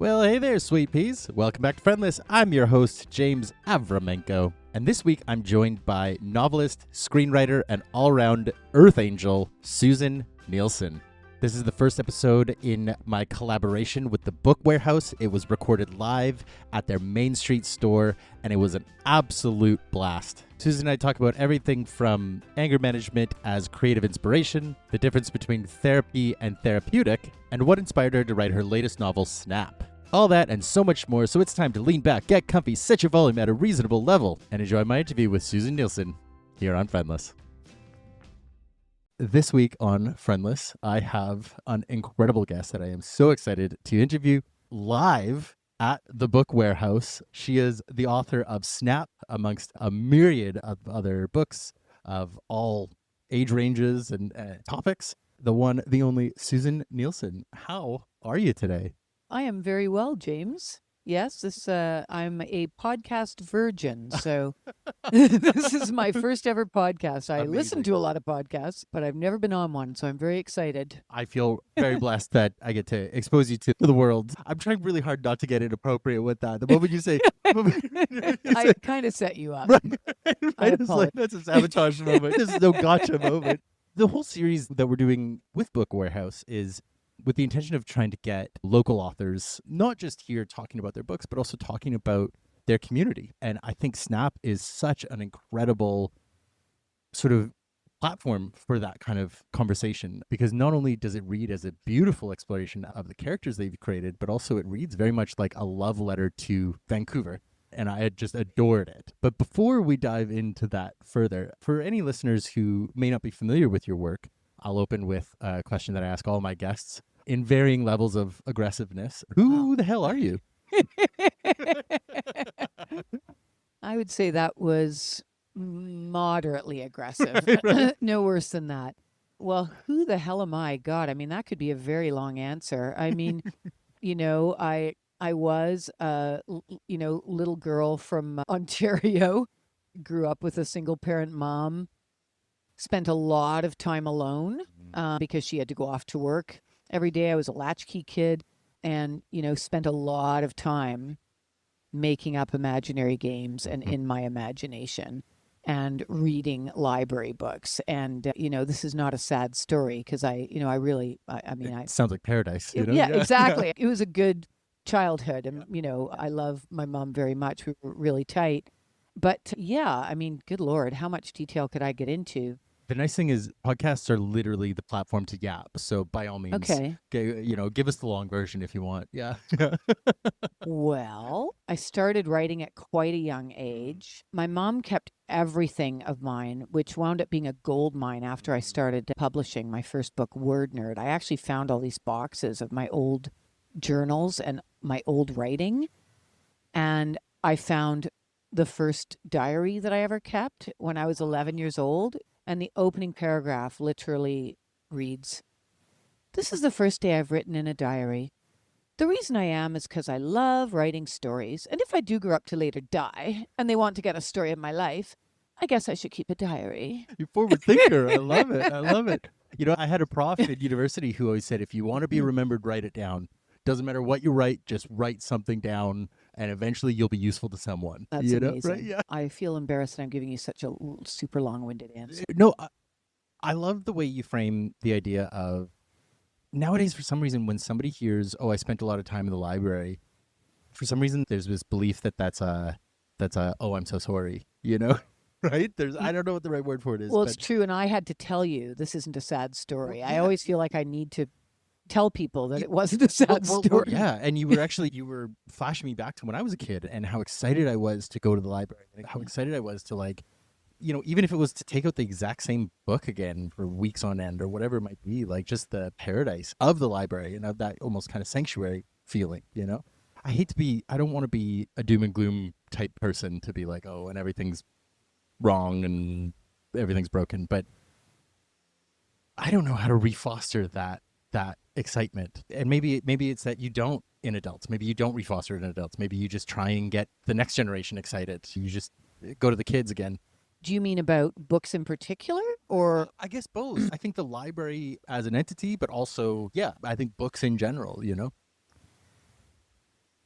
Well, hey there, sweet peas. Welcome back to Friendless. I'm your host, James Avramenko. And this week, I'm joined by novelist, screenwriter, and all-round earth angel, Susin Nielsen. This is the first episode in my collaboration with the Book Warehouse. It was recorded live at their Main Street store, and it was an absolute blast. Susan and I talk about everything from anger management as creative inspiration, the difference between therapy and therapeutic, and what inspired her to write her latest novel, Snap. All that and so much more, so it's time to lean back, get comfy, set your volume at a reasonable level, and enjoy my interview with Susin Nielsen here on Friendless. This week on Friendless, I have an incredible guest that I am so excited to interview live at the Book Warehouse. She is the author of Snap, amongst a myriad of other books of all age ranges and topics. The one, the only Susin Nielsen. How are you today? I am very well, James. Yes, I'm a podcast virgin, so this is my first ever podcast. I listen to a lot of podcasts, but I've never been on one, so I'm very excited. I feel very blessed that I get to expose you to the world. I'm trying really hard not to get inappropriate with that. The moment you say... I kind of set you up. Right. It's like, that's a sabotage moment. There's no gotcha moment. The whole series that we're doing with Book Warehouse is with the intention of trying to get local authors, not just here talking about their books, but also talking about their community. And I think Snap is such an incredible sort of platform for that kind of conversation, because not only does it read as a beautiful exploration of the characters they've created, but also it reads very much like a love letter to Vancouver. And I had just adored it. But before we dive into that further, for any listeners who may not be familiar with your work, I'll open with a question that I ask all my guests in varying levels of aggressiveness. Who the hell are you? I would say that was moderately aggressive. Right. No worse than that. Well, who the hell am I? God, I mean, that could be a very long answer. I mean, I was a, little girl from Ontario, grew up with a single parent mom, spent a lot of time alone because she had to go off to work every day. I was a latchkey kid and, spent a lot of time making up imaginary games and in my imagination and reading library books. And, this is not a sad story because it sounds like paradise. Yeah, exactly. Yeah. It was a good childhood. And, I love my mom very much. We were really tight. But yeah, good Lord, how much detail could I get into? The nice thing is podcasts are literally the platform to yap. So by all means, give us the long version if you want. Yeah. Well, I started writing at quite a young age. My mom kept everything of mine, which wound up being a gold mine after I started publishing my first book, Word Nerd. I actually found all these boxes of my old journals and my old writing. And I found the first diary that I ever kept when I was 11 years old. And the opening paragraph literally reads, "This is the first day I've written in a diary. The reason I am is because I love writing stories. And if I do grow up to later die and they want to get a story of my life, I guess I should keep a diary." You're a forward thinker. I love it. I love it. I had a prof at university who always said, if you want to be remembered, write it down. Doesn't matter what you write, just write something down, and eventually you'll be useful to someone. That's amazing. Right? Yeah. I feel embarrassed that I'm giving you such a super long-winded answer. No, I love the way you frame the idea of, nowadays, for some reason, when somebody hears, "Oh, I spent a lot of time in the library," for some reason, there's this belief that that's a, "Oh, I'm so sorry," right? I don't know what the right word for it is. Well, it's true, and I had to tell you, this isn't a sad story. Well, yeah. I always feel like I need to tell people that it wasn't a sad story. Yeah, and you were flashing me back to when I was a kid and how excited I was to go to the library, and how excited I was to even if it was to take out the exact same book again for weeks on end or whatever it might be, just the paradise of the library and of that almost kind of sanctuary feeling, I don't want to be a doom and gloom type person to be like, oh, and everything's wrong and everything's broken, but I don't know how to refoster that excitement. And maybe it's that you don't in adults. Maybe you don't refoster it in adults. Maybe you just try and get the next generation excited. You just go to the kids again. Do you mean about books in particular, or? I guess both. I think the library as an entity, but also, I think books in general,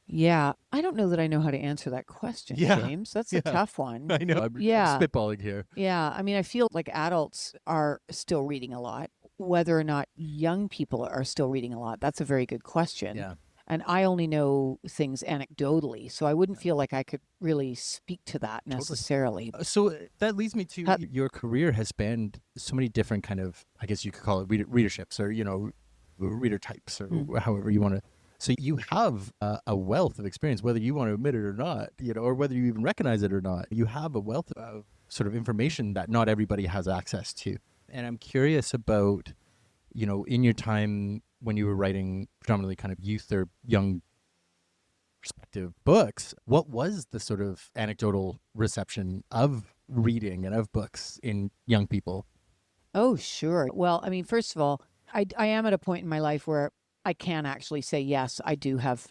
Yeah, I don't know that I know how to answer that question, Yeah. James. That's a Yeah. tough one. I know. I'm Yeah. spitballing here. Yeah, I mean, I feel like adults are still reading a lot. Whether or not young people are still reading a lot, that's a very good question. Yeah. And I only know things anecdotally, so I wouldn't feel like I could really speak to that Totally. necessarily. So that leads me to Uh, your career has spanned so many different kind of, I guess you could call it readerships, or, reader types, or Mm. however you want to. So you have a wealth of experience, whether you want to admit it or not, or whether you even recognize it or not. You have a wealth of sort of information that not everybody has access to. And I'm curious about, in your time when you were writing predominantly kind of youth or young perspective books, what was the sort of anecdotal reception of reading and of books in young people? Oh, sure. Well, I mean, first of all, I am at a point in my life where I can actually say, yes, I do have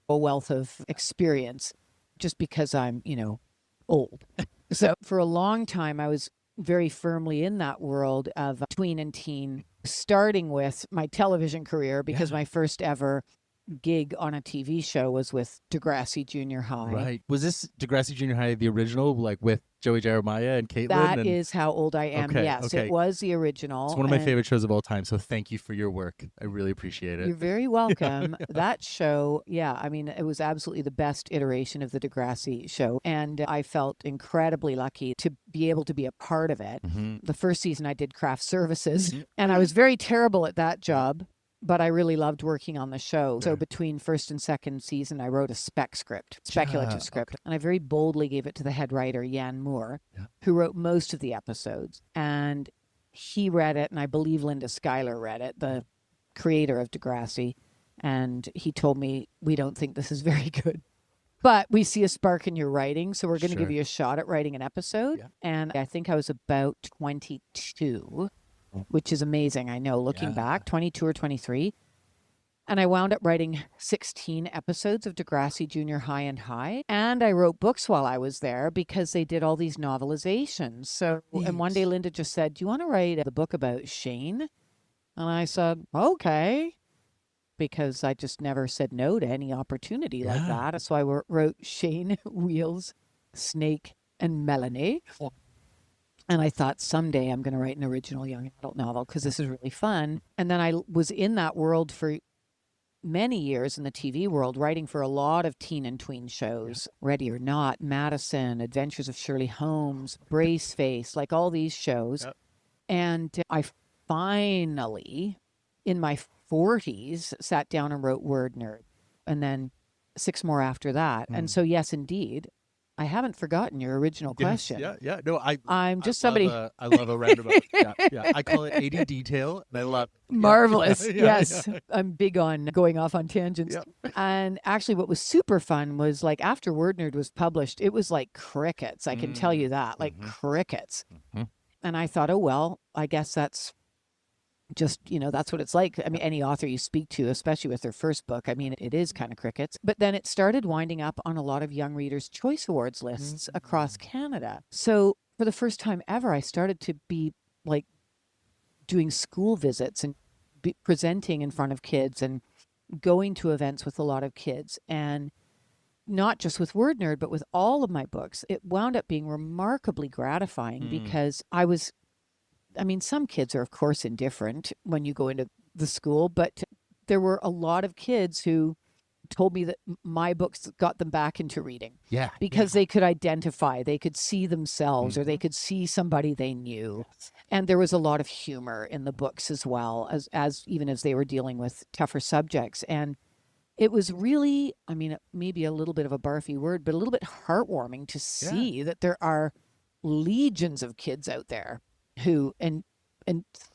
a wealth of experience just because I'm, old. So for a long time, I was very firmly in that world of tween and teen, starting with my television career because my first ever gig on a TV show was with Degrassi Junior High. Right. Was this Degrassi Junior High the original, like with Joey Jeremiah and Caitlin? That is how old I am. Okay, Yes, okay. it was the original. It's one of my and favorite shows of all time. So thank you for your work. I really appreciate it. You're very welcome. That show, yeah, I mean, it was absolutely the best iteration of the Degrassi show. And I felt incredibly lucky to be able to be a part of it. Mm-hmm. The first season I did craft services, and I was very terrible at that job, but I really loved working on the show. So between first and second season, I wrote a speculative script. And I very boldly gave it to the head writer, Jan Moore, who wrote most of the episodes. And he read it, and I believe Linda Schuyler read it, the creator of Degrassi. And he told me, we don't think this is very good, but we see a spark in your writing. So we're going to give you a shot at writing an episode. Yeah. And I think I was about 22, which is amazing. I know, looking back, 22 or 23. And I wound up writing 16 episodes of Degrassi Junior High and High. And I wrote books while I was there because they did all these novelizations. So, and one day Linda just said, do you want to write the book about Shane? And I said, okay, because I just never said no to any opportunity like that. So I wrote Shane, Wheels, Snake, and Melanie. And I thought someday I'm going to write an original young adult novel because this is really fun. And then I was in that world for many years, in the TV world, writing for a lot of teen and tween shows. Ready or Not, Madison, Adventures of Shirley Holmes, Braceface, like all these shows. And I finally, in my 40s, sat down and wrote Word Nerd. And then 6 more after that. And so, yes, indeed, I haven't forgotten your original question. Yeah. No, I'm just somebody. I love a roundabout. Yeah. I call it AD detail, and I love it. Marvelous. Yes. I'm big on going off on tangents. And actually, what was super fun was, like, after Word Nerd was published, it was like crickets. I can tell you that, like crickets. And I thought, oh, well, I guess that's just, that's what it's like. I mean, any author you speak to, especially with their first book, I mean, it is kind of crickets. But then it started winding up on a lot of young readers' choice awards lists across Canada. So for the first time ever, I started to be like doing school visits and presenting in front of kids and going to events with a lot of kids. And not just with Word Nerd, but with all of my books. It wound up being remarkably gratifying because some kids are, of course, indifferent when you go into the school, but there were a lot of kids who told me that my books got them back into reading. Yeah. Because they could identify, they could see themselves, or they could see somebody they knew. And there was a lot of humor in the books as well, as even as they were dealing with tougher subjects. And it was really, maybe a little bit of a barfy word, but a little bit heartwarming to see that there are legions of kids out there who and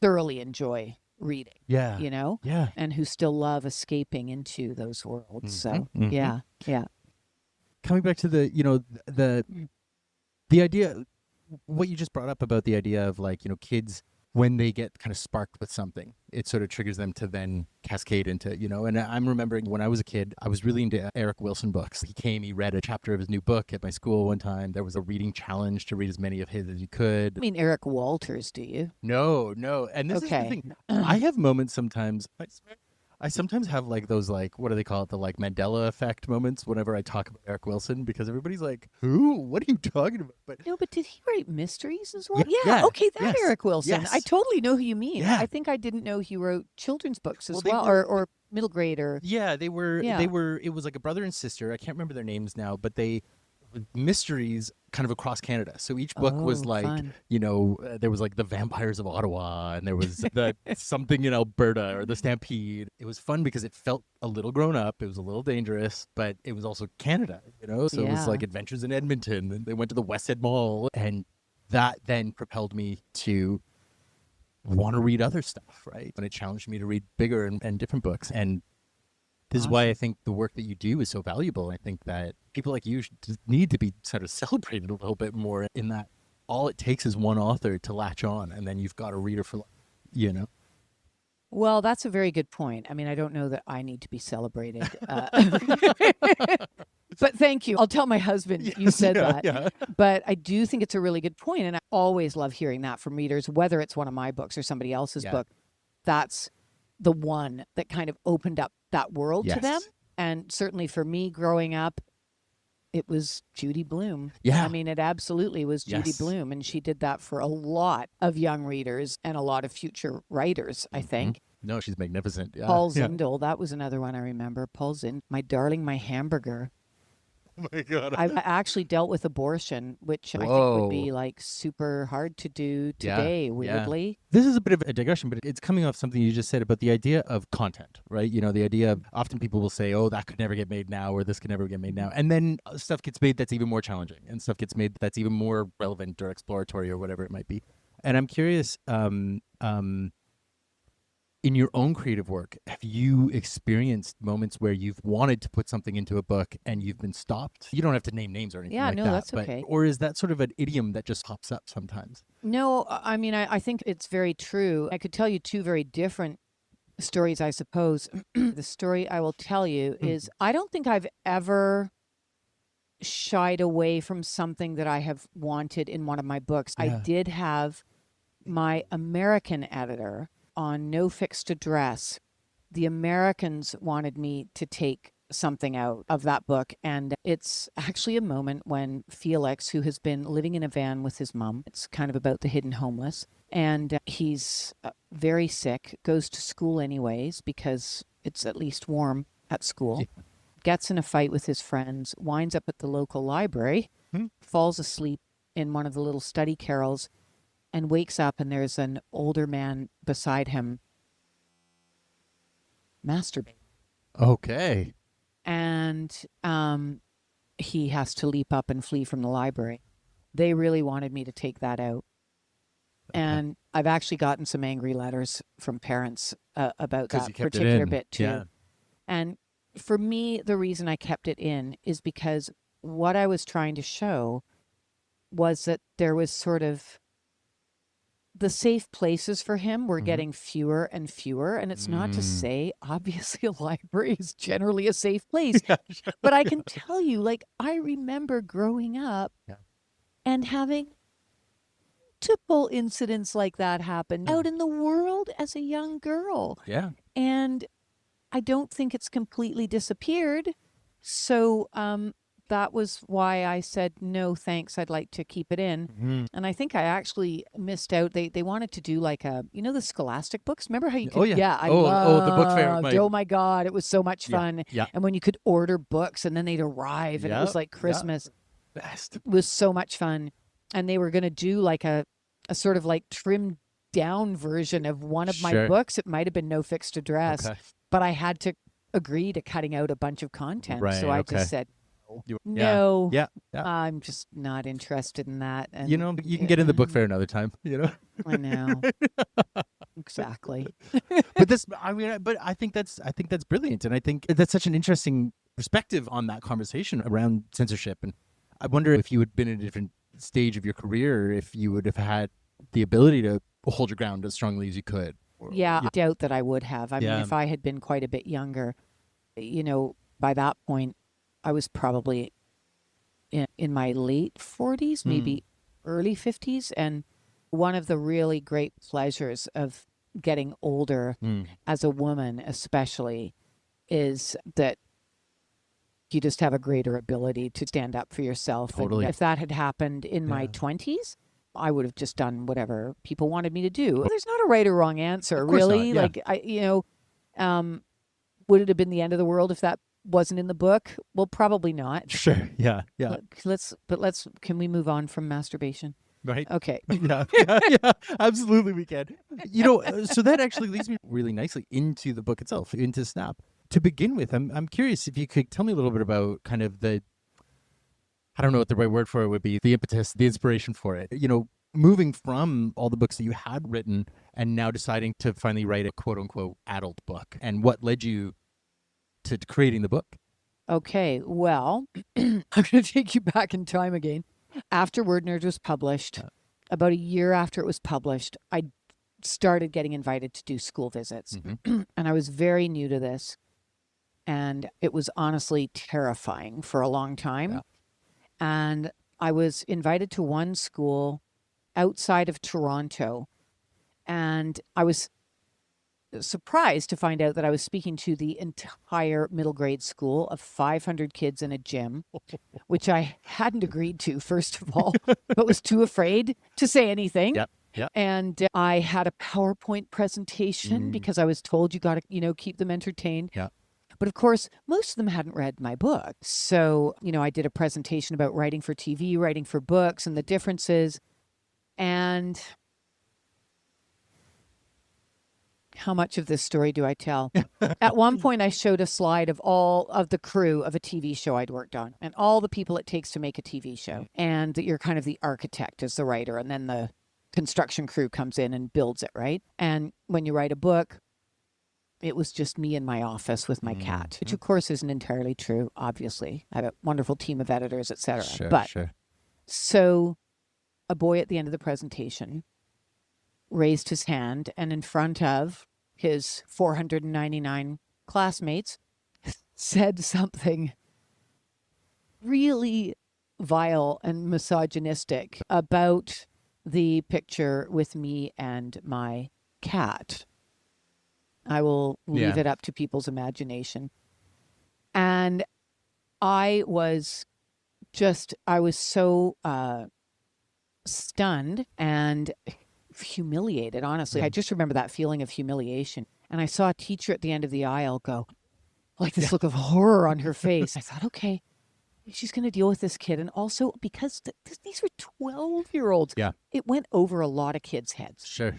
thoroughly enjoy reading. And who still love escaping into those worlds. So yeah. Coming back to the idea, what you just brought up about the idea of, like, kids, when they get kind of sparked with something, it sort of triggers them to then cascade into, and I'm remembering when I was a kid, I was really into Eric Wilson books. He read a chapter of his new book at my school one time. There was a reading challenge to read as many of his as you could. I mean, Eric Walters, do you? No. And this is the thing. I have moments sometimes, I swear, I sometimes have like those like what do they call it, the like Mandela effect moments whenever I talk about Eric Wilson, because everybody's like, who? What are you talking about? But No, but did he write mysteries as well? yeah, Yeah. yeah, Okay, that yes, Eric Wilson. I yes, totally know who you mean. yeah. I think I didn't know he wrote children's books as They well, were or middle grade, or yeah, they were yeah. it was like a brother and sister. I can't remember their names now, but they mysteries kind of across Canada. So each book was Oh, like, fun. there was like the Vampires of Ottawa, and there was the something in Alberta or the Stampede. It was fun because it felt a little grown up. It was a little dangerous, but it was also Canada, So it was Yeah. like adventures in Edmonton, and they went to the West End Mall, and that then propelled me to want to read other stuff, right? And it challenged me to read bigger and different books. And this is why I Awesome. think the work that you do is so valuable. I think that people like you need to be sort of celebrated a little bit more, in that all it takes is one author to latch on, and then you've got a reader for life. Well, that's a very good point. I mean, I don't know that I need to be celebrated. But thank you. I'll tell my husband you said that. Yeah. But I do think it's a really good point, and I always love hearing that from readers, whether it's one of my books or somebody else's Yeah. book. That's the one that kind of opened up that world to them. Yes. And certainly for me growing up, it was Judy Blume. Yeah. I mean, it absolutely was Judy Yes. Blume. And she did that for a lot of young readers and a lot of future writers, I think. No, she's magnificent. Yeah. Paul Yeah. Zindel, that was another one I remember. Paul Zindel, My Darling, My Hamburger. Oh my God. I actually dealt with abortion, which I think would be like super hard to do today, weirdly. This is a bit of a digression, but it's coming off something you just said about the idea of content, right? The idea of often people will say, oh, that could never get made now, or this could never get made now. And then stuff gets made that's even more challenging, and stuff gets made that's even more relevant or exploratory or whatever it might be. And I'm curious, in your own creative work, have you experienced moments where you've wanted to put something into a book and you've been stopped? You don't have to name names or anything Yeah, like no, that. that's okay. Or is that sort of an idiom that just pops up sometimes? No, I mean, I think it's very true. I could tell you two very different stories, I suppose. The story I will tell you is I don't think I've ever shied away from something that I have wanted in one of my books. I did have my American editor on No Fixed Address. The Americans wanted me to take something out of that book, and it's actually a moment when Felix, who has been living in a van with his mom, it's kind of about the hidden homeless, and he's very sick, goes to school anyways because it's at least warm at school, gets in a fight with his friends, winds up at the local library, falls asleep in one of the little study carrels, and wakes up, and there's an older man beside him masturbating. Okay. And he has to leap up and flee from the library. They really wanted me to take that out. And I've actually gotten some angry letters from parents about that particular bit too. Yeah. And for me, the reason I kept it in is because what I was trying to show was that there was sort of the safe places for him were getting fewer and fewer. And it's not to say, obviously, a library is generally a safe place. But I can tell you, like, I remember growing up and having multiple incidents like that happen out in the world as a young girl. Yeah. And I don't think it's completely disappeared. So that was why I said, no, thanks. I'd like to keep it in. And I think I actually missed out. They wanted to do like the Scholastic books. Remember how you could, I loved, the book fair. oh my God, it was so much fun. Yeah. And when you could order books and then they'd arrive and it was like Christmas. Best. It was so much fun. And they were going to do like a sort of like trimmed down version of one of my books. It might have been No Fixed Address, but I had to agree to cutting out a bunch of content. Right, so I just said, no. Yeah. I'm just not interested in that. And, you can get in the book fair another time, I know. Exactly. But I think that's brilliant. And I think that's such an interesting perspective on that conversation around censorship. And I wonder if you had been in a different stage of your career, if you would have had the ability to hold your ground as strongly as you could. I doubt that I would have. I mean, if I had been quite a bit younger, by that point, I was probably in my late 40s, maybe early 50s. And one of the really great pleasures of getting older as a woman, especially, is that you just have a greater ability to stand up for yourself. Totally. And if that had happened in my 20s, I would have just done whatever people wanted me to do. There's not a right or wrong answer, really. Not, yeah. Would it have been the end of the world if that wasn't in the book? Well, probably not. Sure. Yeah. Yeah. Can we move on from masturbation? Right. Okay. Yeah, absolutely we can. So that actually leads me really nicely into the book itself, into Snap. To begin with, I'm curious if you could tell me a little bit about kind of I don't know what the right word for it would be, the impetus, the inspiration for it. Moving from all the books that you had written and now deciding to finally write a quote unquote adult book, and what led you to creating the book. Okay, well, I'm going to take you back in time again. After Word Nerd was published, about a year after it was published, I started getting invited to do school visits. And I was very new to this. And it was honestly terrifying for a long time. Yeah. And I was invited to one school outside of Toronto. And I was surprised to find out that I was speaking to the entire middle grade school of 500 kids in a gym, which I hadn't agreed to, first of all, but was too afraid to say anything. Yep. Yep. And I had a PowerPoint presentation because I was told you got to, keep them entertained. Yeah. But of course, most of them hadn't read my book. So, I did a presentation about writing for TV, writing for books, and the differences. And how much of this story do I tell? At one point, I showed a slide of all of the crew of a TV show I'd worked on and all the people it takes to make a TV show. And that you're kind of the architect as the writer, and then the construction crew comes in and builds it, right? And when you write a book, it was just me in my office with my cat, which of course isn't entirely true, obviously. I have a wonderful team of editors, etc. Sure. So a boy at the end of the presentation raised his hand, and in front of his 499 classmates said something really vile and misogynistic about the picture with me and my cat. I will leave it up to people's imagination. And I was so stunned and humiliated, honestly. I just remember that feeling of humiliation. And I saw a teacher at the end of the aisle go, like this look of horror on her face. I thought, okay, she's going to deal with this kid. And also because these were 12-year-olds. Yeah. It went over a lot of kids' heads. Sure.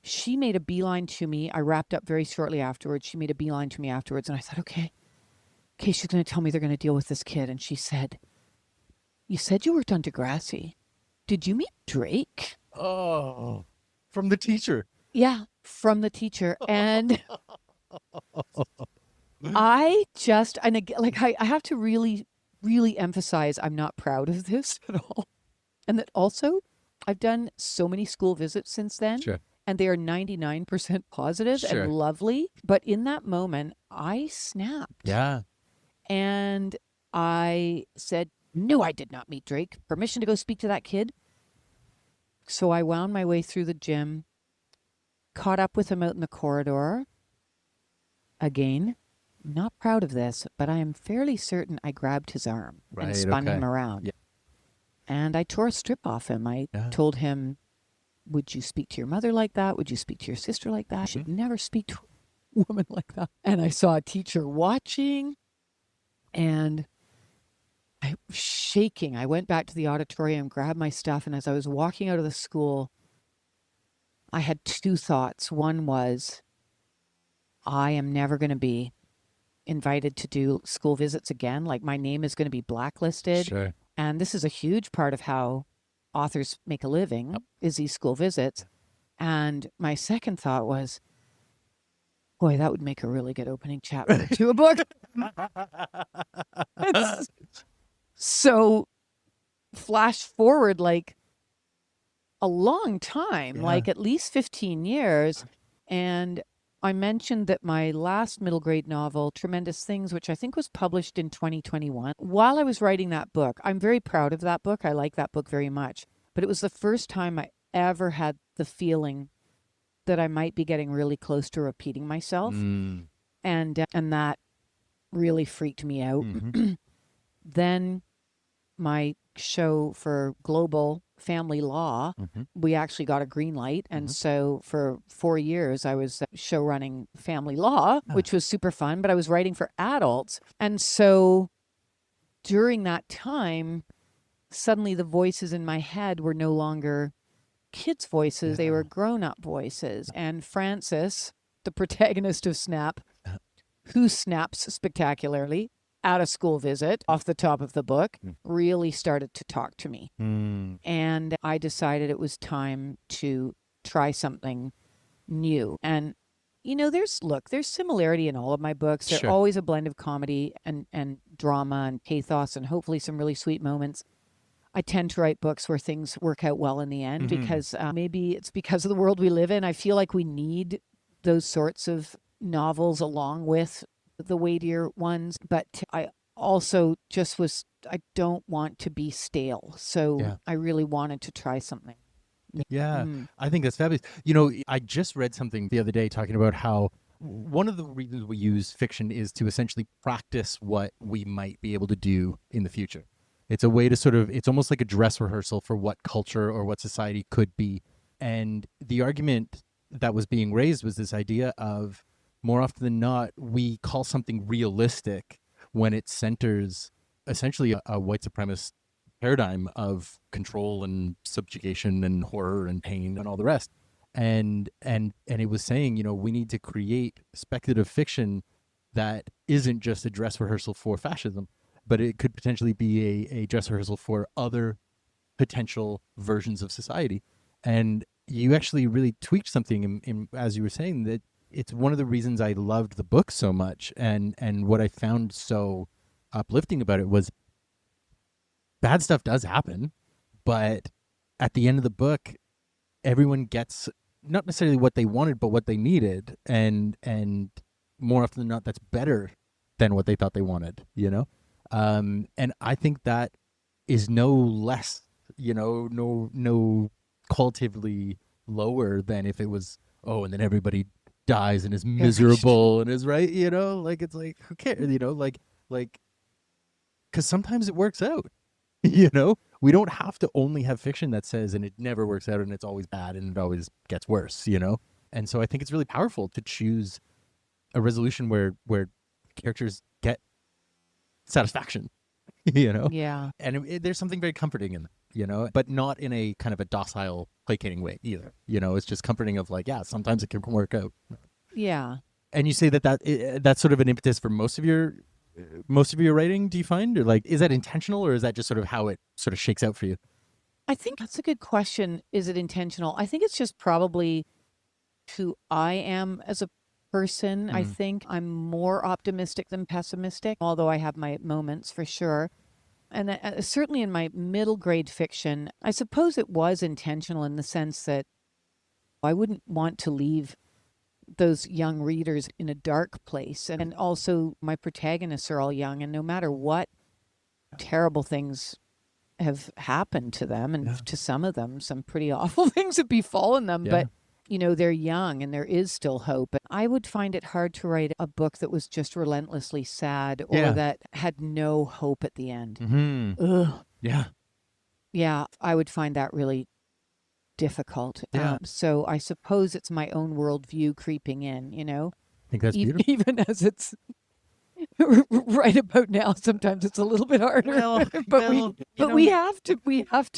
She made a beeline to me. I wrapped up very shortly afterwards. She made a beeline to me afterwards. And I thought, okay, she's going to tell me they're going to deal with this kid. And she said, you said you worked on Degrassi. Did you meet Drake? Oh, from the teacher. Yeah, from the teacher. And I have to really, really emphasize I'm not proud of this at all. And that also, I've done so many school visits since then. Sure. And they are 99% positive and lovely. But in that moment, I snapped. Yeah. And I said, no, I did not meet Drake. Permission to go speak to that kid. So I wound my way through the gym, caught up with him out in the corridor. Again, not proud of this, but I am fairly certain I grabbed his arm and spun him around. Yeah. And I tore a strip off him. I told him, would you speak to your mother like that? Would you speak to your sister like that? You should never speak to a woman like that. And I saw a teacher watching, and I was shaking. I went back to the auditorium, grabbed my stuff, and as I was walking out of the school, I had two thoughts. One was, I am never going to be invited to do school visits again. Like, my name is going to be blacklisted. Sure. And this is a huge part of how authors make a living, is these school visits. And my second thought was, boy, that would make a really good opening chapter to a book. So flash forward like a long time, like at least 15 years. And I mentioned that my last middle grade novel, Tremendous Things, which I think was published in 2021, while I was writing that book, I'm very proud of that book. I like that book very much. But it was the first time I ever had the feeling that I might be getting really close to repeating myself. Mm. And that really freaked me out. Mm-hmm. Then my show for global family law, Mm-hmm. we actually got a green light. And Mhm. so for 4 years, I was show running family law, which was super fun, but I was writing for adults. And so during that time, suddenly the voices in my head were no longer kids' voices, they were grown-up voices. And Francis, the protagonist of Snap, who snaps spectacularly at a school visit off the top of the book, really started to talk to me. Mm. And I decided it was time to try something new. And there's similarity in all of my books. They're Sure. always a blend of comedy and drama and pathos and hopefully some really sweet moments. I tend to write books where things work out well in the end because maybe it's because of the world we live in. I feel like we need those sorts of novels along with the weightier ones. But I also I don't want to be stale. So I really wanted to try something. Yeah, I think that's fabulous. I just read something the other day talking about how one of the reasons we use fiction is to essentially practice what we might be able to do in the future. It's a way to it's almost like a dress rehearsal for what culture or what society could be. And the argument that was being raised was this idea of, more often than not, we call something realistic when it centers essentially a white supremacist paradigm of control and subjugation and horror and pain and all the rest. And it was saying, we need to create speculative fiction that isn't just a dress rehearsal for fascism, but it could potentially be a dress rehearsal for other potential versions of society. And you actually really tweaked something in as you were saying, that it's one of the reasons I loved the book so much. And what I found so uplifting about it was bad stuff does happen, but at the end of the book, everyone gets not necessarily what they wanted, but what they needed. And more often than not, that's better than what they thought they wanted, And I think that is no less, no qualitatively lower than if it was, and then everybody dies and is miserable and is right, it's like, who cares, because sometimes it works out, we don't have to only have fiction that says, and it never works out and it's always bad and it always gets worse, And so I think it's really powerful to choose a resolution where characters get satisfaction, Yeah. And there's something very comforting in that, but not in a kind of a docile, placating way either. It's just comforting of like, yeah, sometimes it can work out. Yeah. And you say that's sort of an impetus for most of your writing, do you find? Or like, is that intentional, or is that just sort of how it sort of shakes out for you? I think that's a good question. Is it intentional? I think it's just probably who I am as a person. I think I'm more optimistic than pessimistic, although I have my moments for sure. And certainly in my middle grade fiction, I suppose it was intentional in the sense that I wouldn't want to leave those young readers in a dark place. And also my protagonists are all young, and no matter what terrible things have happened to them, and to some of them, some pretty awful things have befallen them, but they're young and there is still hope. I would find it hard to write a book that was just relentlessly sad or that had no hope at the end. Mm-hmm. Ugh. Yeah. Yeah, I would find that really difficult. Yeah. So I suppose it's my own worldview creeping in, I think that's beautiful. Even as it's right about now, sometimes it's a little bit harder. But we have to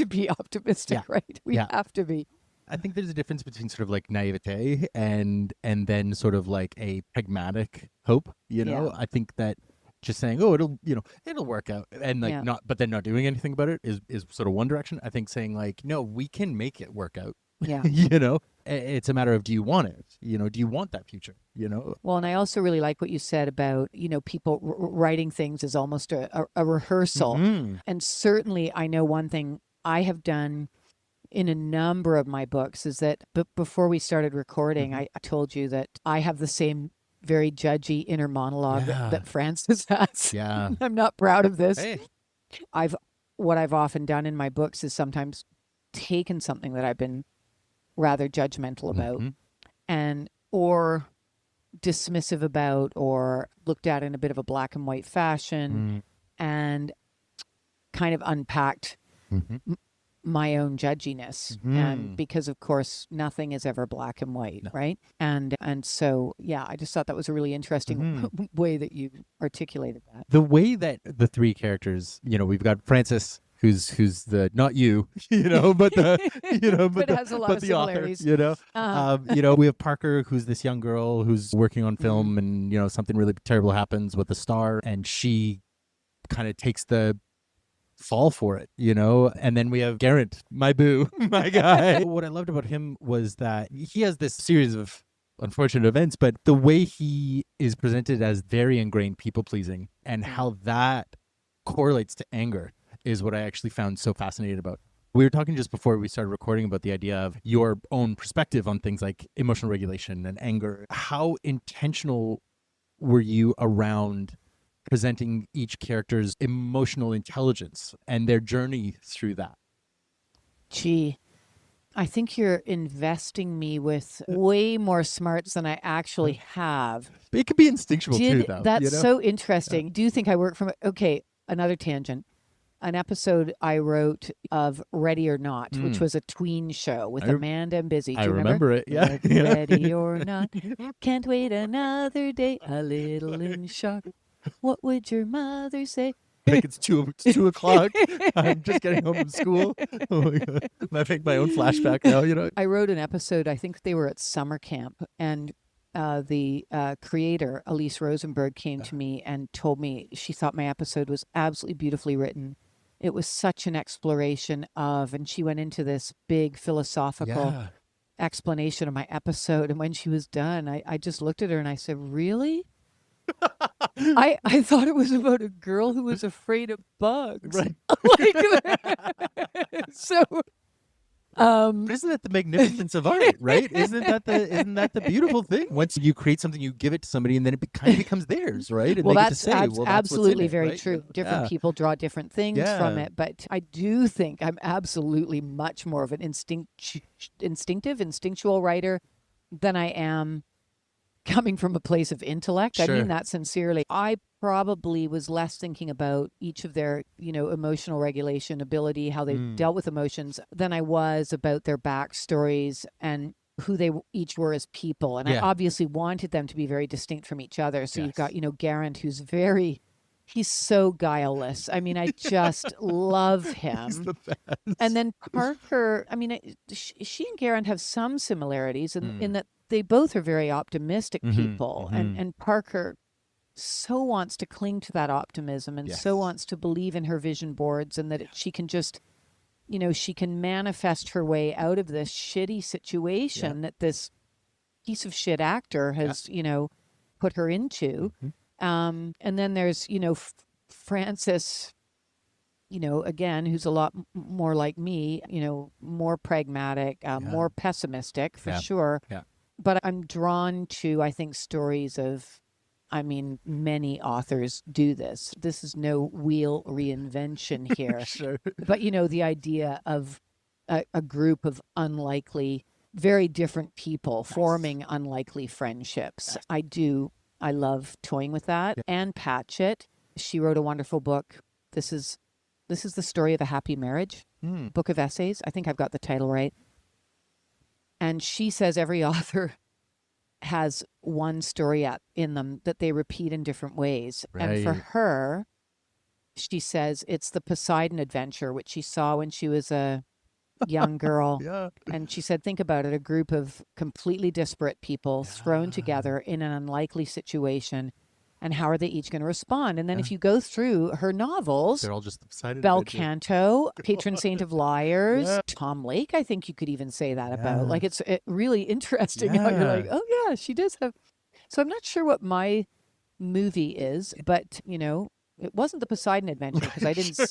be optimistic, right? We have to be. I think there's a difference between sort of like naivete and then sort of like a pragmatic hope, I think that just saying, it'll work out, and like but then not doing anything about it is sort of one direction. I think saying like, no, we can make it work out. Yeah. It's a matter of, do you want it? Do you want that future? Well, and I also really like what you said about, people writing things as almost a rehearsal. And certainly I know one thing I have done in a number of my books is that before we started recording, I told you that I have the same very judgy inner monologue that Francis has. Yeah. I'm not proud of this. Hey. What I've often done in my books is sometimes taken something that I've been rather judgmental about and or dismissive about or looked at in a bit of a black and white fashion, and kind of unpacked my own judginess. And because of course nothing is ever black and white, right? And so yeah, I just thought that was a really interesting way that you articulated that. The way that the three characters, we've got Francis, who's the not you, but the but has a lot of the author, similarities. we have Parker, who's this young girl who's working on film, and something really terrible happens with the star, and she kind of takes the fall for it, and then we have Garrett, my boo, my guy. What I loved about him was that he has this series of unfortunate events, but the way he is presented as very ingrained people pleasing and how that correlates to anger is what I actually found so fascinating about. We were talking just before we started recording about the idea of your own perspective on things like emotional regulation and anger. How intentional were you around presenting each character's emotional intelligence and their journey through that? Gee, I think you're investing me with way more smarts than I actually have. It could be instinctual too, though. That's so interesting. Do you think I work from... Okay, another tangent. An episode I wrote of Ready or Not, which was a tween show with Amanda and Busy. Do you remember it, yeah. Ready or not, can't wait another day, a little in shock. What would your mother say? Like it's 2 o'clock. I'm just getting home from school. Oh my God. I'm having my own flashback now, I wrote an episode, I think they were at summer camp, and the creator, Elise Rosenberg, came to me and told me she thought my episode was absolutely beautifully written. It was such an exploration of, and she went into this big philosophical explanation of my episode. And when she was done, I just looked at her and I said, really? I thought it was about a girl who was afraid of bugs. Right. So isn't that the magnificence of art, right? Isn't that the beautiful thing? Once you create something, you give it to somebody, and then it kind of becomes theirs, right? And well, they get that's to say, absolutely that's what's in it, very right? true. Different people draw different things from it, but I do think I'm absolutely much more of an instinctual writer than I am coming from a place of intellect. Sure. I mean that sincerely. I probably was less thinking about each of their, emotional regulation ability, how they dealt with emotions, than I was about their backstories and who they each were as people. And I obviously wanted them to be very distinct from each other. So you've got, Garrett, who's he's so guileless. I mean, I just love him. He's the best. And then Parker, I mean, she and Garrett have some similarities in that they both are very optimistic people. And Parker so wants to cling to that optimism and so wants to believe in her vision boards, and that she can just, she can manifest her way out of this shitty situation that this piece of shit actor has, put her into. And then there's, Francis, again, who's a lot more like me, more pragmatic, more pessimistic for sure. Yeah. But I'm drawn to, I think, stories of, many authors do this. This is no wheel reinvention here. Sure. But, the idea of a group of unlikely, very different people forming unlikely friendships. I love toying with that. Anne Patchett, she wrote a wonderful book. This is the story of a happy marriage, book of essays. I think I've got the title right. And she says every author has one story in them that they repeat in different ways. Right. And for her, she says it's the Poseidon adventure, which she saw when she was a young girl. And she said, think about it, a group of completely disparate people thrown together in an unlikely situation. And how are they each going to respond? And then if you go through her novels, they're all just Poseidon Bel adventure. Canto, Patron Saint of Liars, Tom Lake, I think you could even say that about. Like, it's really interesting how you're like, oh yeah, she does have. So I'm not sure what my movie is, but it wasn't the Poseidon adventure because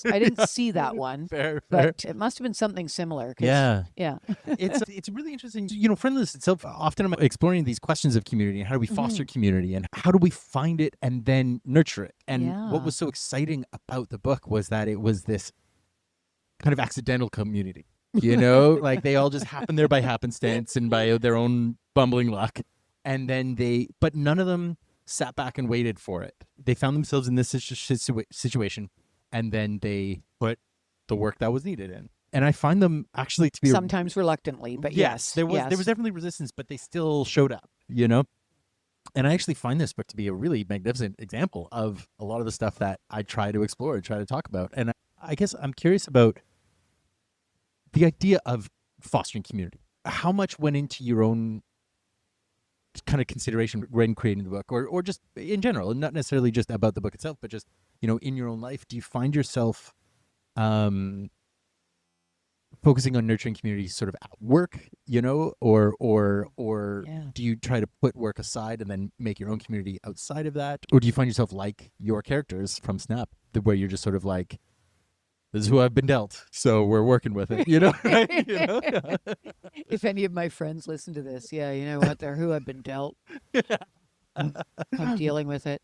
I didn't see that one. Fair. But it must have been something similar. Yeah. It's really interesting. Friendless itself, often I'm exploring these questions of community and how do we foster community and how do we find it and then nurture it. And what was so exciting about the book was that it was this kind of accidental community. You know, like they all just happened there by happenstance and by their own bumbling luck. And then but none of them sat back and waited for it. They found themselves in this situation, and then they put the work that was needed in. And I find them actually to be sometimes reluctantly, but yes, there was definitely resistance, but they still showed up, you know? And I actually find this book to be a really magnificent example of a lot of the stuff that I try to explore, try to talk about. And I guess I'm curious about the idea of fostering community. How much went into your own kind of consideration when creating the book, or just in general, and not necessarily just about the book itself, but just, you know, in your own life? Do you find yourself focusing on nurturing community sort of at work, you know, or do you try to put work aside and then make your own community outside of that? Or do you find yourself like your characters from Snap, where you're just sort of like, this is who I've been dealt, so we're working with it, you know? Right? You know? If any of my friends listen to this, yeah, you know what? They're who I've been dealt. I'm dealing with it.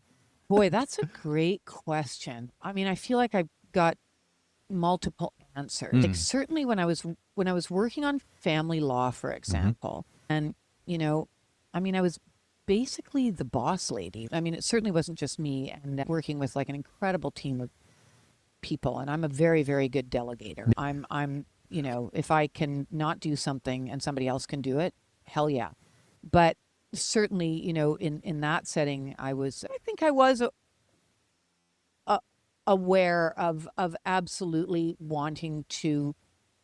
Boy, that's a great question. I mean, I feel like I've got multiple answers. Like certainly when I was working on family law, for example, and you know, I mean, I was basically the boss lady. I mean, it certainly wasn't just me, and working with like an incredible team of people, and I'm a very, very good delegator. I'm you know, if I can not do something and somebody else can do it, hell yeah. But certainly, you know, in that setting, I think I was aware of absolutely wanting to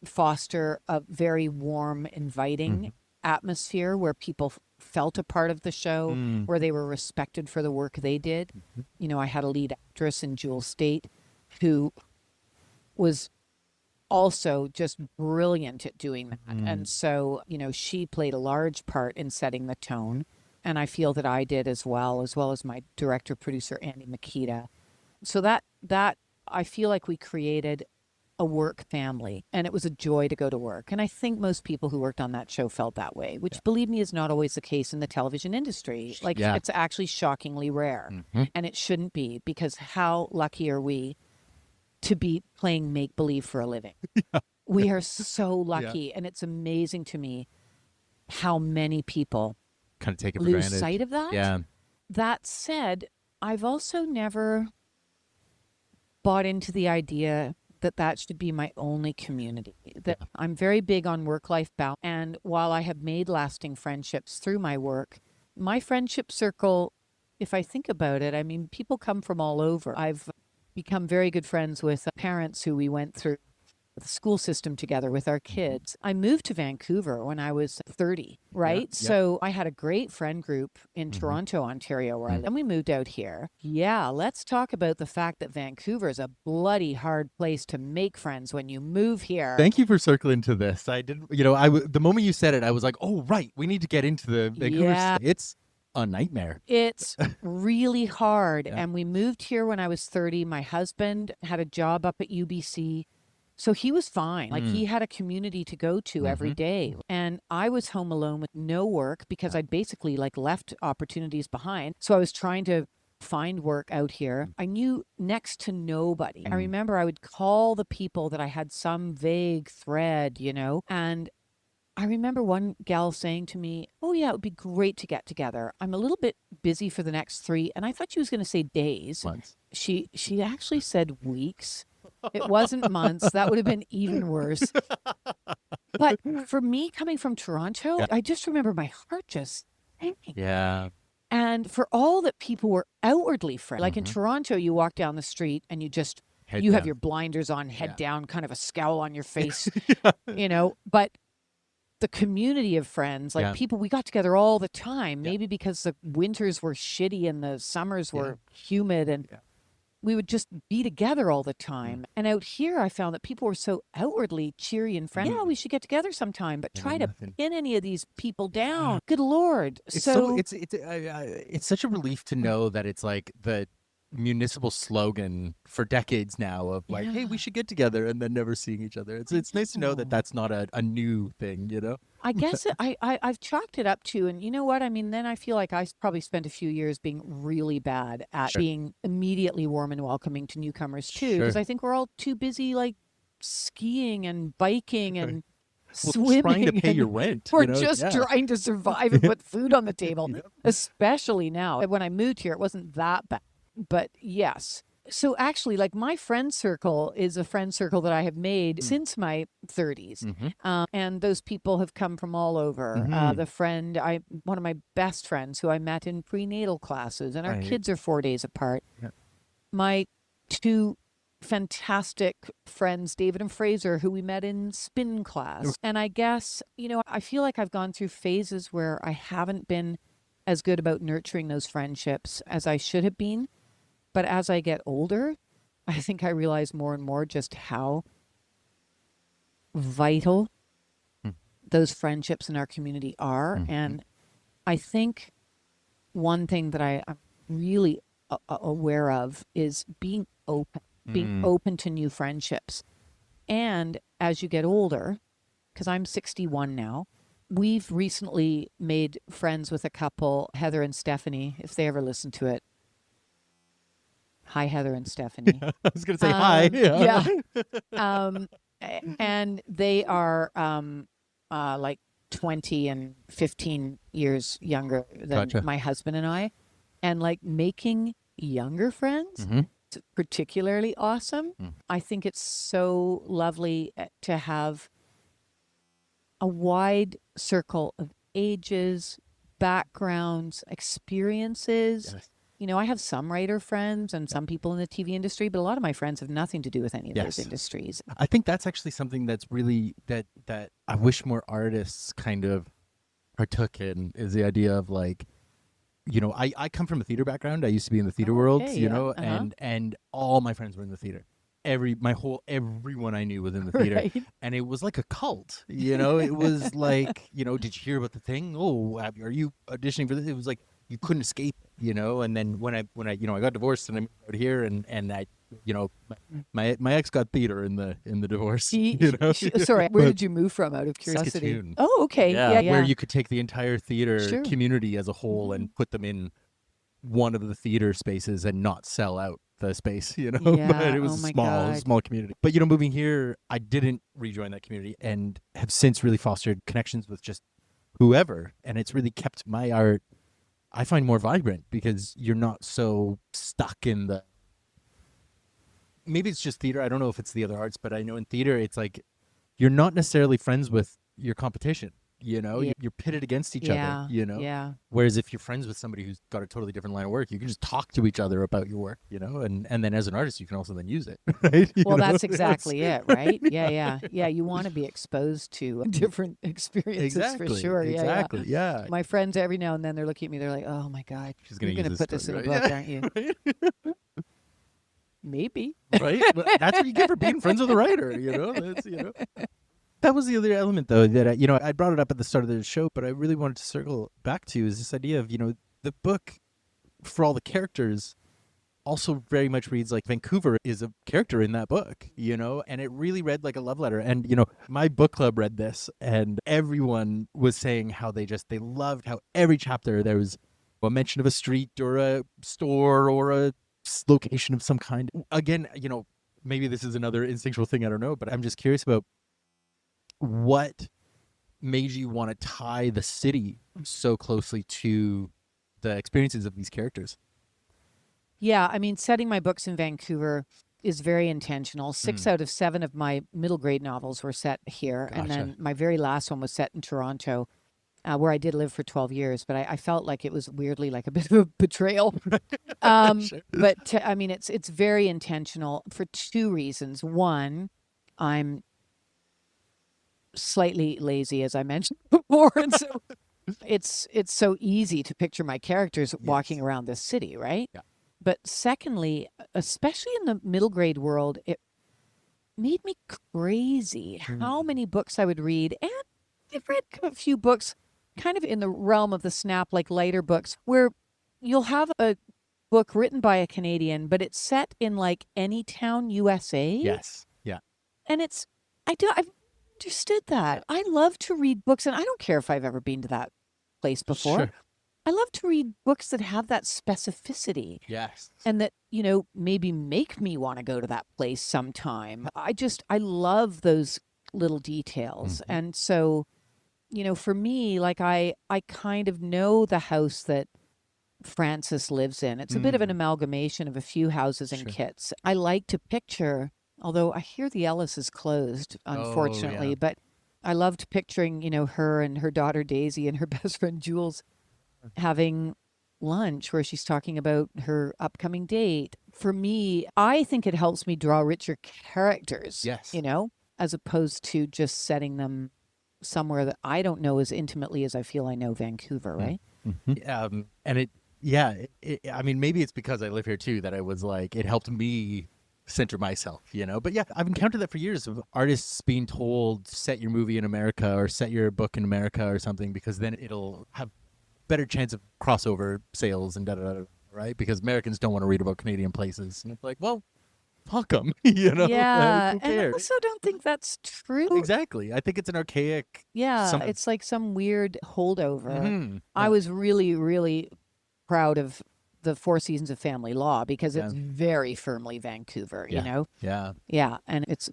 foster a very warm, inviting atmosphere where people felt a part of the show, where they were respected for the work they did. You know, I had a lead actress in Jewel State who was also just brilliant at doing that. And so, you know, she played a large part in setting the tone. And I feel that I did as well as my director, producer, Andy Makita. So that I feel like we created a work family, and it was a joy to go to work. And I think most people who worked on that show felt that way, which believe me is not always the case in the television industry. Like it's actually shockingly rare, and it shouldn't be, because how lucky are we to be playing make-believe for a living? We are so lucky, and it's amazing to me how many people kind of take it for lose granted. sight of that. Yeah. That said, I've also never bought into the idea that should be my only community. That I'm very big on work-life balance. And while I have made lasting friendships through my work, my friendship circle, if I think about it, I mean, people come from all over. I've become very good friends with parents who we went through the school system together with our kids. I moved to Vancouver when I was 30, right? So I had a great friend group in Toronto, Ontario, where I live. And we moved out here. Yeah, let's talk about the fact that Vancouver is a bloody hard place to make friends when you move here. Thank you for circling to this. I didn't, you know, the moment you said it, I was like, oh, right, we need to get into the Vancouver. It's a nightmare. It's really hard. And we moved here when I was 30. My husband had a job up at UBC. So he was fine. Like he had a community to go to every day. And I was home alone with no work because I'd basically like left opportunities behind. So I was trying to find work out here. I knew next to nobody. I remember I would call the people that I had some vague thread, you know, and I remember one gal saying to me, oh yeah, it would be great to get together. I'm a little bit busy for the next 3. And I thought she was going to say days. Months. She actually said weeks. It wasn't months. That would have been even worse. But for me, coming from Toronto, I just remember my heart just sinking. Yeah. And for all that people were outwardly friendly, like in Toronto, you walk down the street and you have your blinders on, head down, kind of a scowl on your face, you know, but the community of friends, like people, we got together all the time, maybe because the winters were shitty and the summers were humid, and we would just be together all the time. And out here, I found that people were so outwardly cheery and friendly. Yeah, we should get together sometime, but try to pin any of these people down. Good Lord. It's it's such a relief to know that it's like the municipal slogan for decades now of like, hey, we should get together, and then never seeing each other. It's nice to know that that's not a new thing, you know? I guess I've chalked it up to, and you know what? I mean, then I feel like I probably spent a few years being really bad at being immediately warm and welcoming to newcomers too, because I think we're all too busy like skiing and biking and swimming trying to pay your rent. or you know? just Yeah. trying to survive and put food on the table, Yep. especially now. When I moved here, it wasn't that bad. But yes. So actually, like my friend circle is a friend circle that I have made since my 30s. And those people have come from all over. One of my best friends who I met in prenatal classes, and our kids are 4 days apart. Yeah. My two fantastic friends, David and Fraser, who we met in spin class. And I guess, I feel like I've gone through phases where I haven't been as good about nurturing those friendships as I should have been. But as I get older, I think I realize more and more just how vital those friendships in our community are. And I think one thing that I'm really aware of is being open to new friendships. And as you get older, because I'm 61 now, we've recently made friends with a couple, Heather and Stephanie, if they ever listen to it. Hi, Heather and Stephanie. I was going to say hi. Yeah. And they are like 20 and 15 years younger than my husband and I. And like making younger friends, it's particularly awesome. I think it's so lovely to have a wide circle of ages, backgrounds, experiences. Yes. I have some writer friends and some people in the TV industry, but a lot of my friends have nothing to do with any of those industries. I think that's actually something that's really that I wish more artists kind of partook in, is the idea of like, I come from a theater background. I used to be in the theater world, and all my friends were in the theater. Everyone I knew was in the theater, and it was like a cult. It was like, did you hear about the thing? Oh, are you auditioning for this? It was like you couldn't escape, And then when I I got divorced and I moved out here, and I, my ex got theater in the divorce. Sorry, where did you move from? Out of curiosity. Saskatoon. Oh, okay. Yeah. Where you could take the entire theater community as a whole and put them in one of the theater spaces and not sell out the space, but it was a small community. But moving here, I didn't rejoin that community and have since really fostered connections with just whoever, and it's really kept my art, I find, more vibrant because you're not so stuck in the, maybe it's just theater, I don't know if it's the other arts, but I know in theater it's like you're not necessarily friends with your competition. You're pitted against each other, Yeah. Whereas if you're friends with somebody who's got a totally different line of work, you can just talk to each other about your work, and then as an artist, you can also then use it, right? Well, that's exactly it, right? Yeah. You want to be exposed to different experiences for sure. Exactly. Yeah. My friends, every now and then, they're looking at me, they're like, oh my God, you're going to put this in a book, aren't you? Maybe. Right? But that's what you get for being friends with a writer, That's, That was the other element, though, that I brought it up at the start of the show, but I really wanted to circle back to is this idea of, the book, for all the characters, also very much reads like Vancouver is a character in that book, and it really read like a love letter. And, my book club read this, and everyone was saying how they loved how every chapter there was a mention of a street or a store or a location of some kind. Again, maybe this is another instinctual thing, I don't know, but I'm just curious about what made you want to tie the city so closely to the experiences of these characters? Yeah, I mean, setting my books in Vancouver is very intentional. 6 out of 7 of my middle grade novels were set here. Gotcha. And then my very last one was set in Toronto, where I did live for 12 years. But I felt like it was weirdly like a bit of a betrayal. Sure. But I mean, it's very intentional for 2 reasons. One, I'm slightly lazy, as I mentioned before, and so it's so easy to picture my characters walking around this city, right? Yeah. But secondly, especially in the middle grade world, it made me crazy how many books I would read. And I've read a few books kind of in the realm of the snap, like lighter books, where you'll have a book written by a Canadian, but it's set in like any town, USA. Yes. Yeah. And I've understood that. I love to read books, and I don't care if I've ever been to that place before. Sure. I love to read books that have that specificity. Yes. And that, maybe make me want to go to that place sometime. I love those little details. Mm-hmm. And so, for me, like I kind of know the house that Francis lives in. It's a bit of an amalgamation of a few houses and Sure. kits. I like to picture, although I hear the Ellis is closed, unfortunately, yeah. but I loved picturing, her and her daughter Daisy and her best friend Jules having lunch where she's talking about her upcoming date. For me, I think it helps me draw richer characters, Yes. as opposed to just setting them somewhere that I don't know as intimately as I feel I know Vancouver, right? Mm-hmm. And I mean, maybe it's because I live here too that I was like, it helped me center myself, But yeah, I've encountered that for years of artists being told, set your movie in America or set your book in America or something, because then it'll have better chance of crossover sales and da-da-da, right? Because Americans don't want to read about Canadian places. And it's like, well, fuck them, Yeah, Who and I cares? also don't think that's true. Exactly. I think it's an archaic... Yeah, it's like some weird holdover. Mm-hmm. I was really, really proud of the Four Seasons of Family Law because it's very firmly Vancouver, Yeah. Yeah, and it's,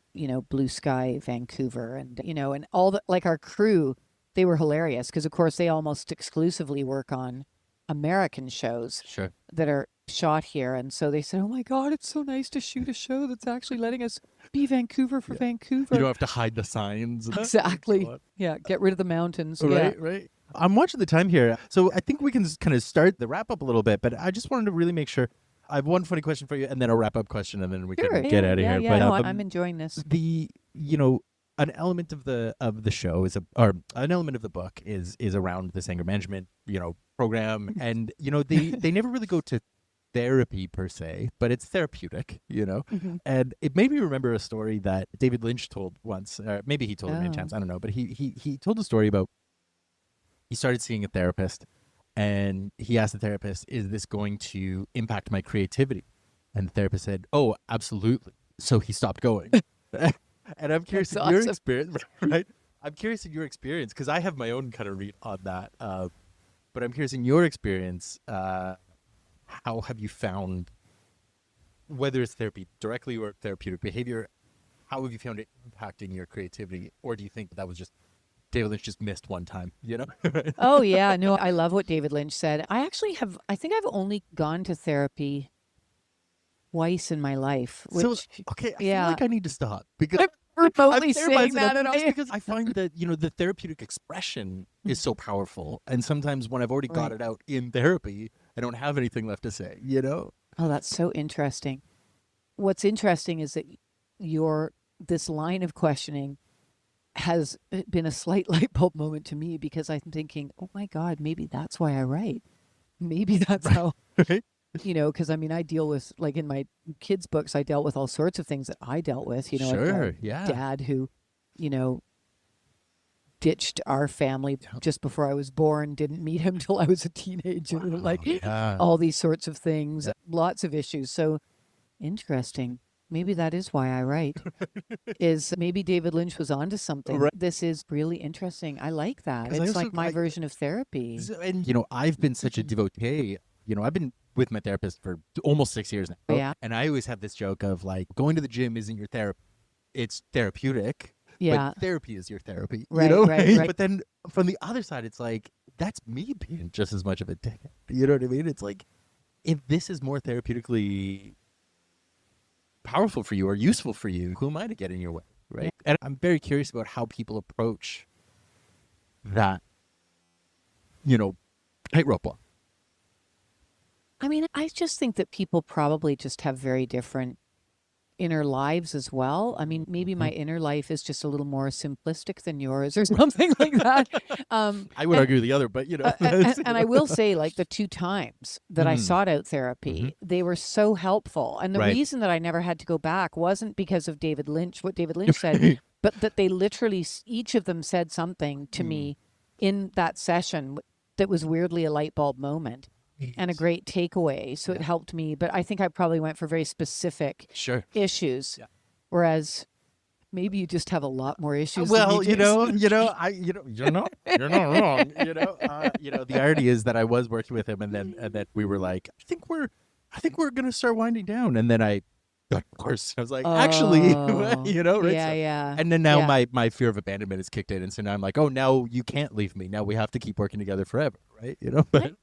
blue sky Vancouver and, and all the, like our crew, they were hilarious because, of course, they almost exclusively work on American shows Sure. that are shot here. And so they said, oh my God, it's so nice to shoot a show that's actually letting us be Vancouver for Vancouver. You don't have to hide the signs. Exactly. Yeah, get rid of the mountains. Right, right. I'm watching the time here. So I think we can just kind of start the wrap up a little bit, but I just wanted to really make sure. I have one funny question for you and then a wrap up question and then we can get out of here. Yeah, But I'm enjoying this. An element of the show or an element of the book is around this anger management, program. And, they never really go to therapy per se, but it's therapeutic, Mm-hmm. And it made me remember a story that David Lynch told once, or maybe he told it many times, I don't know, but he told a story about he started seeing a therapist and he asked the therapist, is this going to impact my creativity? And the therapist said, oh, absolutely. So he stopped going. And I'm curious in your experience, right? I'm curious in your experience because I have my own kind of read on that. But I'm curious in your experience, how have you found, whether it's therapy directly or therapeutic behavior, how have you found it impacting your creativity? Or do you think that was just David Lynch just missed one time, Oh, yeah. No, I love what David Lynch said. I think I've only gone to therapy twice in my life. Which, I feel like I need to stop because I'm remotely saying that at all. Because I find that, the therapeutic expression is so powerful. And sometimes when I've already got it out in therapy, I don't have anything left to say, Oh, that's so interesting. What's interesting is that this line of questioning has been a slight light bulb moment to me because I'm thinking, oh my God, maybe that's why I write. Maybe that's how, because I deal with, like in my kids' books, I dealt with all sorts of things that I dealt with, Sure, like dad who, ditched our family just before I was born, didn't meet him till I was a teenager, all these sorts of things, lots of issues. So interesting. Maybe that is why I write, is maybe David Lynch was onto something. Right. This is really interesting. I like that. It's like my version of therapy. And, I've been such a devotee. I've been with my therapist for almost 6 years now. Yeah. And I always have this joke of like, going to the gym isn't your therapy. It's therapeutic. Yeah. But therapy is your therapy. Right, right. But then from the other side, it's like, that's me being just as much of a dick. You know what I mean? It's like, if this is more therapeutically powerful for you or useful for you, who am I to get in your way, right? Yeah. And I'm very curious about how people approach that, tightrope walk. I just think that people probably just have very different inner lives as well. Maybe my inner life is just a little more simplistic than yours or something like that. I would argue the other, but and I will say, like the 2 times that I sought out therapy, they were so helpful. And the reason that I never had to go back wasn't because of what David Lynch said, but that they literally, each of them said something to me in that session that was weirdly a light bulb moment. And a great takeaway. So it helped me. But I think I probably went for very specific issues. Yeah. Whereas maybe you just have a lot more issues. Well, you're not wrong. The irony is that I was working with him and then we were like, I think we're gonna start winding down. And then I Of course. I was like, actually, Oh, you know, right? yeah, So, yeah. and then now Yeah. my fear of abandonment has kicked in. And so now I'm like, oh, now you can't leave me. Now we have to keep working together forever, right? You know, I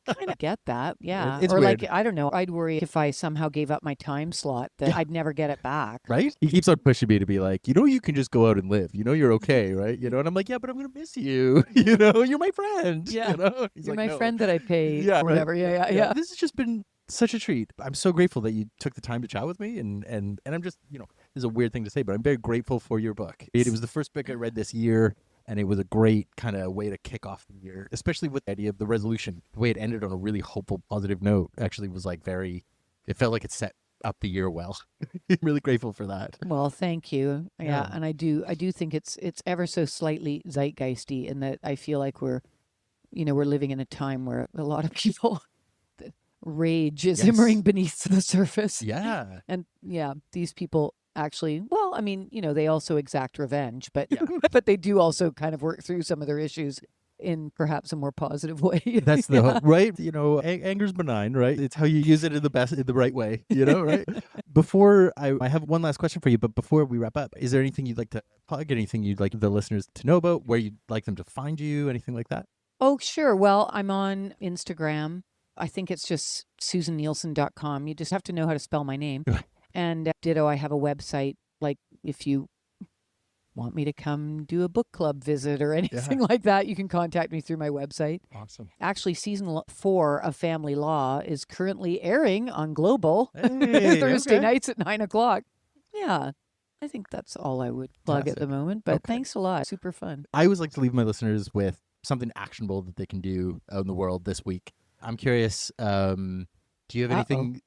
but kind of get that. Yeah. it's Or like, weird. I don't know. I'd worry if I somehow gave up my time slot that Yeah. I'd never get it back. Right? He keeps on pushing me to be like, you know, you can just go out and live. You know, you're okay, right? You know, and I'm like, yeah, but I'm gonna miss you. You know, you're my friend. Yeah. You know, he's You're like, my no. friend that I pay Yeah, or right. whatever. Yeah, yeah, yeah. This has just been such a treat. I'm so grateful that you took the time to chat with me, and I'm just, you know, this is a weird thing to say, but I'm very grateful for your book. It was the first book I read this year. And it was a great kind of way to kick off the year, especially with the idea of the resolution. The way it ended on a really hopeful, positive note actually was like it felt like it set up the year well. I'm really grateful for that. Well, thank you. Yeah, Yeah. and I do think it's ever so slightly zeitgeisty in that I feel like we're living in a time where a lot of people rage is Yes. simmering beneath the surface. Yeah. And yeah, these people actually, well, I mean, they also exact revenge, but Yeah. but they do also kind of work through some of their issues in perhaps a more positive way. That's the Yeah. hope, right? You know, anger's benign, right? It's how you use it in the right way, you know, right? Before I have one last question for you, but before we wrap up, is there anything you'd like to plug? Anything you'd like the listeners to know about? Where you'd like them to find you? Anything like that? Oh, sure. Well, I'm on Instagram. I think it's just susannielsen.com. You just have to know how to spell my name. And ditto, I have a website. Like if you want me to come do a book club visit or anything like that, you can contact me through my website. Awesome. Actually, season 4 of Family Law is currently airing on Global Hey, Thursday okay. nights at 9:00. Yeah, I think that's all I would plug at the moment. But Okay. thanks a lot. Super fun. I always like to leave my listeners with something actionable that they can do out in the world this week. I'm curious, do you have anything?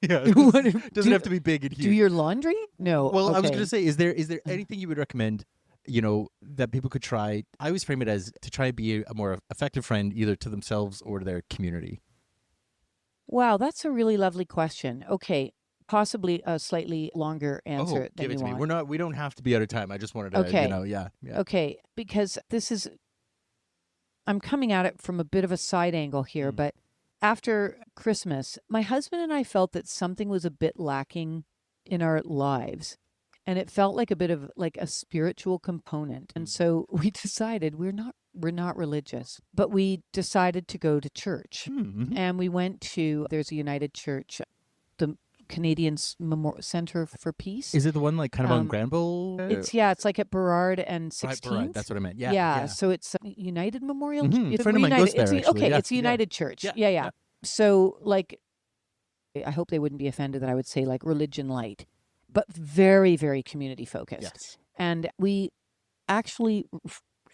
Yeah, it doesn't have to be big and huge. Do your laundry? No. Well, I was okay. going to say, is there anything you would recommend, you know, that people could try? I always frame it as to try and be a more effective friend either to themselves or to their community. Wow, that's a really lovely question. Okay, possibly a slightly longer answer than give it you to me. want. We don't have to be out of time. I just wanted to, Okay. you know, yeah. Okay, because I'm coming at it from a bit of a side angle here, but after Christmas, my husband and I felt that something was a bit lacking in our lives. And it felt like a bit of like a spiritual component. And so we decided we're not religious, but we decided to go to church. And we went to, there's a United Church, the Canadian Center for Peace. Is it the one like kind of on Granville? It's like at Burrard and 16th. Right, that's what I meant. Yeah. So it's United Memorial. A friend of mine goes there, actually. Okay, Yeah, it's a United Church. Yeah, Yeah. So like, I hope they wouldn't be offended that I would say like religion light, but very, very community focused. Yes. And we actually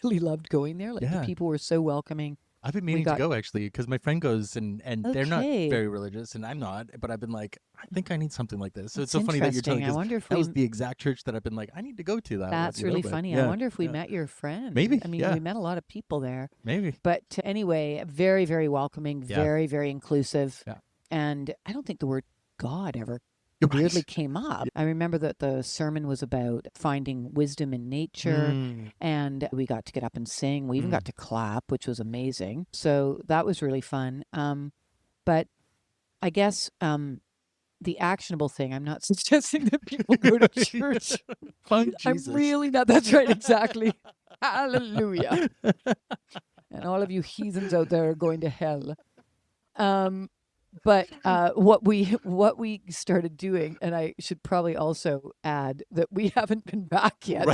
really loved going there. Like the people were so welcoming. I've been meaning to go actually because my friend goes and they're not very religious and I'm not, but I've been like, I think I need something like this. So it's so funny that you're telling me. I wonder if that was the exact church that I've been like, I need to go to that. That's really funny. I wonder if we met your friend. Maybe. I mean, we met a lot of people there. Maybe. But anyway, very, very welcoming, very, very inclusive. Yeah. And I don't think the word God ever weirdly came up. I remember that the sermon was about finding wisdom in nature, and we got to get up and sing. We even got to clap, which was amazing. So that was really fun. But I guess the actionable thing, I'm not suggesting that people go to church. Find Jesus. I'm really not. That's right, exactly. Hallelujah. And all of you heathens out there are going to hell. But what we started doing, and I should probably also add that we haven't been back yet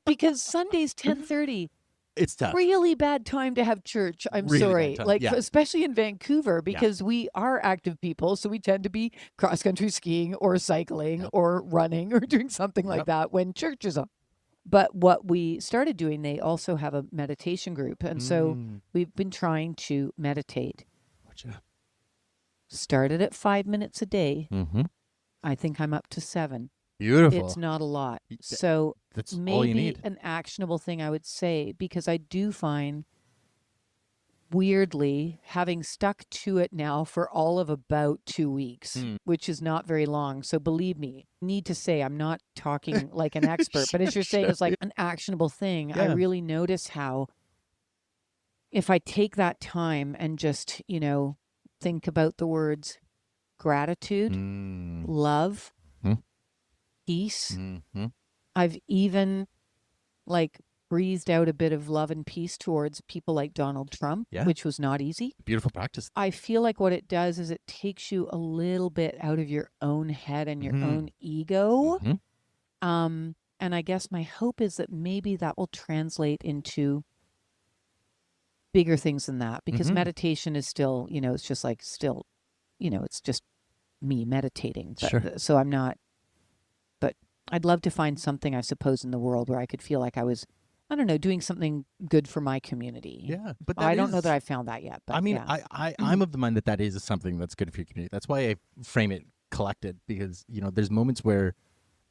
because Sunday's 10:30. It's tough. Really bad time to have church. I'm Really sorry, bad time. like especially in Vancouver because we are active people, so we tend to be cross country skiing or cycling or running or doing something like that when church is on. But what we started doing, they also have a meditation group, and so we've been trying to meditate. Gotcha. Started at 5 minutes a day. I think I'm up to 7. Beautiful. It's not a lot. So that's maybe all you need. An actionable thing I would say, because I do find weirdly having stuck to it now for all of about 2 weeks, which is not very long. So believe me, need to say I'm not talking like an expert, but as you're saying, it's like an actionable thing. I really notice how if I take that time and just, think about the words, gratitude, love, peace. I've even like breathed out a bit of love and peace towards people like Donald Trump, which was not easy. Beautiful practice. I feel like what it does is it takes you a little bit out of your own head and your own ego. And I guess my hope is that maybe that will translate into bigger things than that, because meditation is still, it's just like still, it's just me meditating. But, so I'm not, but I'd love to find something, I suppose, in the world where I could feel like I was, I don't know, doing something good for my community. Yeah. But I don't know that I've found that yet. But I mean, yeah. I'm of the mind that is something that's good for your community. That's why I frame it collected, because, there's moments where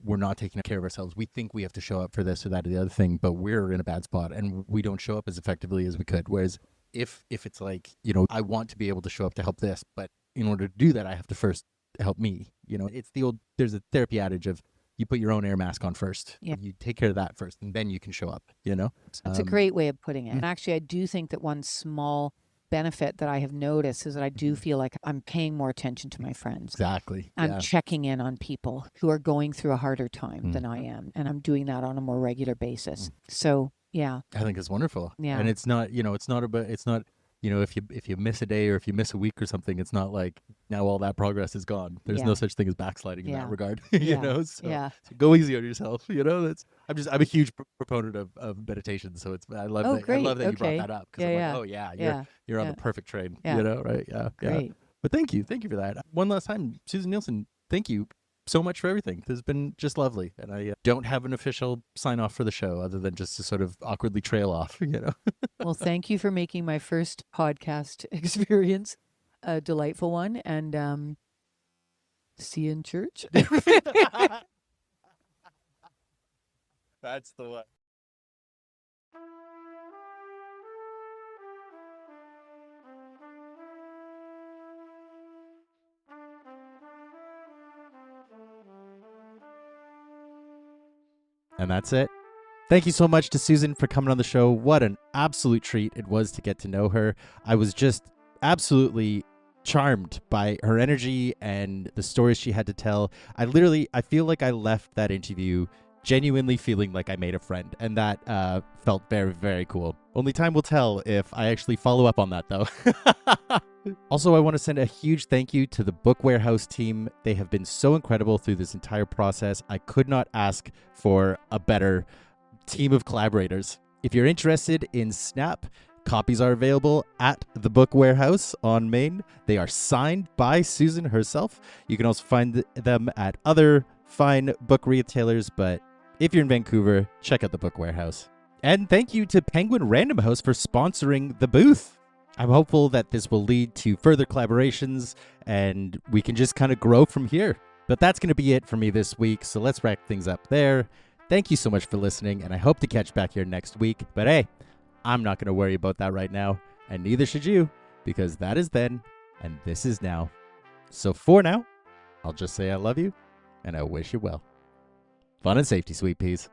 we're not taking care of ourselves. We think we have to show up for this or that or the other thing, but we're in a bad spot and we don't show up as effectively as we could. Whereas if it's like, I want to be able to show up to help this, but in order to do that, I have to first help me. It's there's a therapy adage of you put your own air mask on first. Yeah. You take care of that first and then you can show up, That's a great way of putting it. And actually, I do think that one small benefit that I have noticed is that I do feel like I'm paying more attention to my friends. Exactly. I'm checking in on people who are going through a harder time than I am. And I'm doing that on a more regular basis. So, yeah. I think it's wonderful. Yeah. And it's not, if you miss a day or if you miss a week or something, it's not like now all that progress is gone. There's no such thing as backsliding in that regard, So go easy on yourself. I'm a huge proponent of meditation, so I love that you brought that up, because I'm like, you're on the perfect train, right? Yeah. Great. But thank you for that. One last time, Susin Nielsen, thank you so much for everything. This has been just lovely, and I don't have an official sign off for the show other than just to sort of awkwardly trail off. Well, thank you for making my first podcast experience a delightful one, and see you in church. That's the one. And that's it. Thank you so much to Susin for coming on the show. What an absolute treat it was to get to know her. I was just absolutely charmed by her energy and the stories she had to tell. I feel like I left that interview genuinely feeling like I made a friend, and that felt very, very cool. Only time will tell if I actually follow up on that, though. Also, I want to send a huge thank you to the Book Warehouse team. They have been so incredible through this entire process. I could not ask for a better team of collaborators. If you're interested in Snap, copies are available at the Book Warehouse on Main. They are signed by Susin herself. You can also find them at other fine book retailers, but if you're in Vancouver, check out the Book Warehouse. And thank you to Penguin Random House for sponsoring the booth. I'm hopeful that this will lead to further collaborations and we can just kind of grow from here. But that's going to be it for me this week, so let's wrap things up there. Thank you so much for listening, and I hope to catch you back here next week. But hey, I'm not going to worry about that right now, and neither should you, because that is then, and this is now. So for now, I'll just say I love you, and I wish you well. Fun and safety, sweet peas.